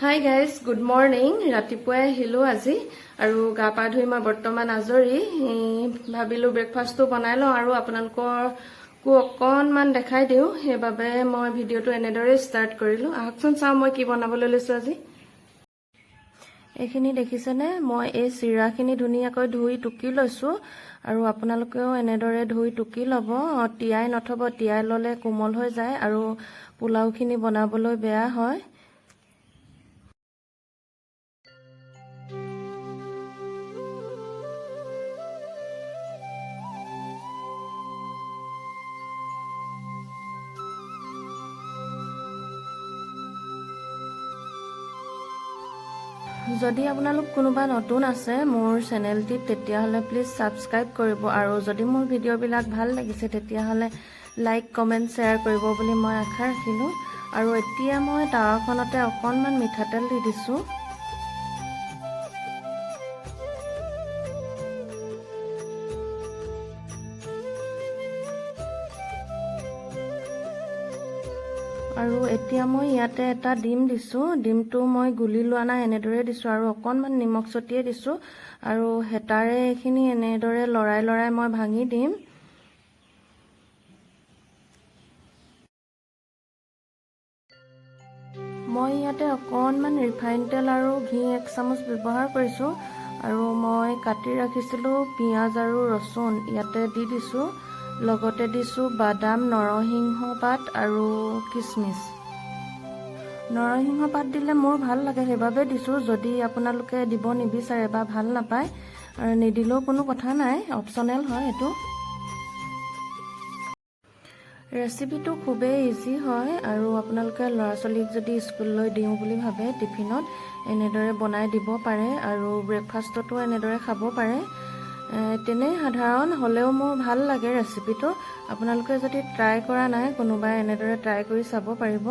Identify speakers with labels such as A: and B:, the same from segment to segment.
A: Hi guys, good morning. ৰাতিপুৱাই আহিলো আজি আৰু গা পা ধুই মই বৰ্তমান আজৰি ভাবিলো ব্ৰেকফাষ্টটো বনাই লওঁ আৰু আপোনালোককো অকণমান দেখাই দিওঁ সেইবাবে মই ভিডিঅ'টো এনেদৰে ষ্টাৰ্ট কৰিলো আহকচোন চাওঁ মই কি বনাবলৈ লৈছো আজি এইখিনি দেখিছেনে মই এই চিৰাখিনি ধুনীয়াকৈ ধুই টুকি লৈছো আৰু আপোনালোকেও এনেদৰে ধুই টুকি ল'ব তিয়াই নথব তিয়াই ল'লে কোমল হৈ যায় আৰু পোলাওখিনি বনাবলৈ বেয়া হয় যদি আপোনালোক কোনোবা নতুন আছে মোৰ চেনেলটিত তেতিয়াহলে প্লিজ সাবস্ক্ৰাইব কৰিব আৰু যদি মোৰ ভিডিঅ'বিলাক ভাল লাগিছে তেতিয়াহলে লাইক কমেন্ট শ্বেয়াৰ কৰিব বুলি মই আশা ৰাখিলো আৰু এতিয়া মই তাৱাখনতে অকণমান মিঠাতেল দি দিছো আৰু এতিয়া মই ইয়াতে এটা ডিম দিছো ডিমটো মই গুলি লোৱা নাই এনেদৰে দিছো আৰু অকণমান নিমখ ছটিয়াই দিছো আৰু হেতাৰে এইখিনি এনেদৰে লৰাই মই ভাঙি দিম মই ইয়াতে অকণমান ৰিফাইন তেল আৰু ঘি 1 চামুচ ব্যৱহাৰ কৰিছো আৰু মই কাটি ৰাখিছিলো পিয়াজ আৰু ৰসুন ইয়াতে দি দিছো লগতে দিছো বাদাম নৰসিংহ পাত আৰু কিচমিচ নৰসিংহ পাত দিলে মোৰ ভাল লাগে সেইবাবে দিছো যদি আপোনালোকে দিব নিবিচাৰে বা ভাল নাপায় আৰু নিদিলেও কোনো কথা নাই অপচনেল হয় এটো ৰেচিপিটো খুবেই ইজি হয় আৰু আপোনালোকে ল'ৰা-ছোৱালীক যদি স্কুললৈ দিওঁ বুলি ভাবে টিফিনত এনেদৰে বনাই দিব পাৰে আৰু ব্ৰেকফাষ্টতো এনেদৰে খাব পাৰে তেনে সাধাৰণ হলেও মোৰ ভাল লাগে ৰেচিপিটো আপোনালোকে যদি ট্ৰাই কৰা নাই কোনোবাই এনেদৰে ট্ৰাই কৰি চাব পাৰিব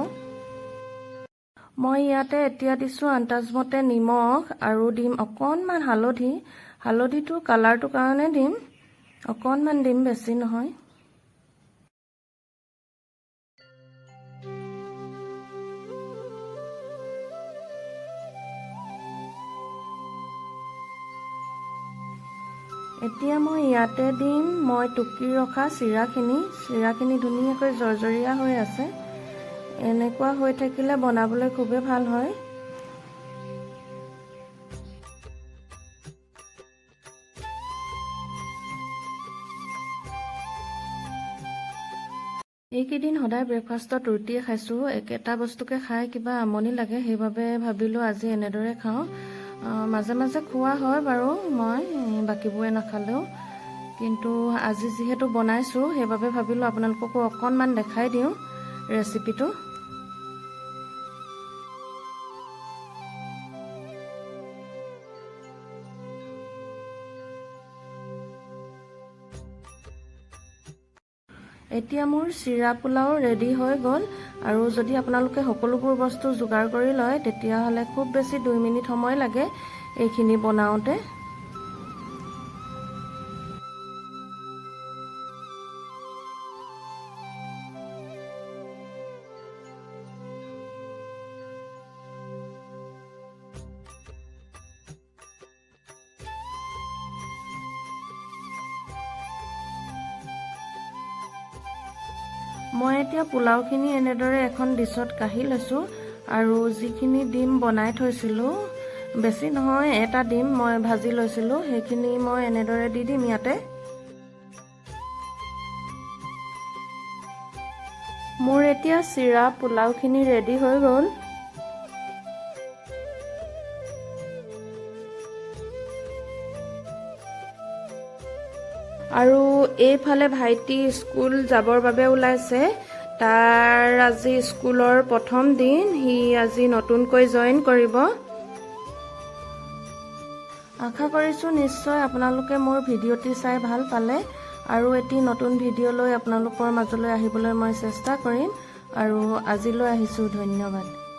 A: মই ইয়াতে এতিয়া দিছো আন্তাজমতে নিমখ আৰু দিম অকণমান হালধিটো কালাৰটো কাৰণে দিম অকণমান দিম বেছি নহয় এতিয়া মই ইয়াতে দিম মই টুকি ৰখা চিৰাখিনি ধুনীয়াকৈ জৰ্জৰীয়া হৈ আছে এনেকুৱা হৈ থাকিলে বনাবলৈ খুবেই ভাল হয় এইকেইদিন সদায় ব্ৰেকফাষ্টত ৰুটিয়ে খাইছো একেটা বস্তুকে খাই কিবা আমনি লাগে সেইবাবে ভাবিলো আজি এনেদৰে খাওঁ মাজে মাজে খোৱা হয় বাৰু মই বাকিবোৰে নাখালেও কিন্তু আজি যিহেতু বনাইছো সেইবাবে ভাবিলো আপোনালোককো অকণমান দেখাই দিওঁ ৰেচিপিটো এতিয়া মোৰ চিৰা পোলাও ৰেডি হৈ গ'ল আৰু যদি আপোনালোকে সকলোবোৰ বস্তু যোগাৰ কৰি লয় তেতিয়াহলে খুব বেছি 2 মিনিট সময় লাগে এইখিনি বনাওতে মই এতিয়া পোলাওখিনি এনেদৰে এখন ডিশত কাঢ়ি লৈছো আৰু যিখিনি ডিম বনাই থৈছিলো বেছি নহয় এটা ডিম মই ভাজি লৈছিলো সেইখিনি মই এনেদৰে দি দিম ইয়াতে মোৰ এতিয়া চিৰা পোলাওখিনি ৰেডি হৈ গ'ল আৰু এইফালে ভাইটি স্কুল যাবৰ বাবে ওলাইছে তাৰ আজি স্কুলৰ প্ৰথম দিন হি আজি নতুনকৈ জয়েন কৰিব আশা কৰিছো নিশ্চয় আপোনালোকে মোৰ ভিডিঅ'টি চাই ভাল পালে আৰু এটি নতুন ভিডিঅ' লৈ আপোনালোকৰ মাজলৈ আহিবলৈ মই চেষ্টা কৰিম আৰু আজিলৈ আহিছো ধন্যবাদ